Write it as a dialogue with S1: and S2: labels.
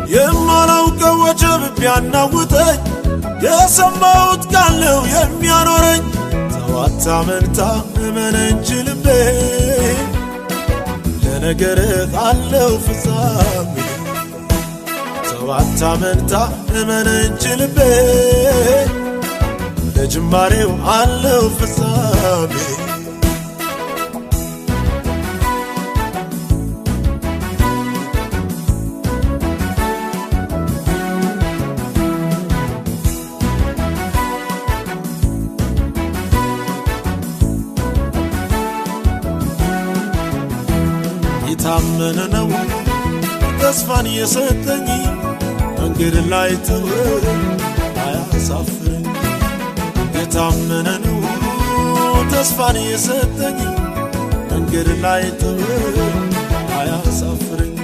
S1: የማላውቀው ወጀብ ቢያናውጠኝ የሰማሁት ቃል ነው የሚያኖረኝ ተው አታመንታ እመን እንጂ ልቤ ለነገርህ አለው ፍጻሜ ተው አታመንታ እመን እንጂ ልቤ ለጅማሬው አለው ፍጻሜ የታመነ ነው ተስፋን የሰጠኝ መንገድ ላይ ተወው አያሳፍረኝ የታመነ ነው ተስፋን የሰጠኝ መንገድ ላይ ተወው አያሳፍረኝ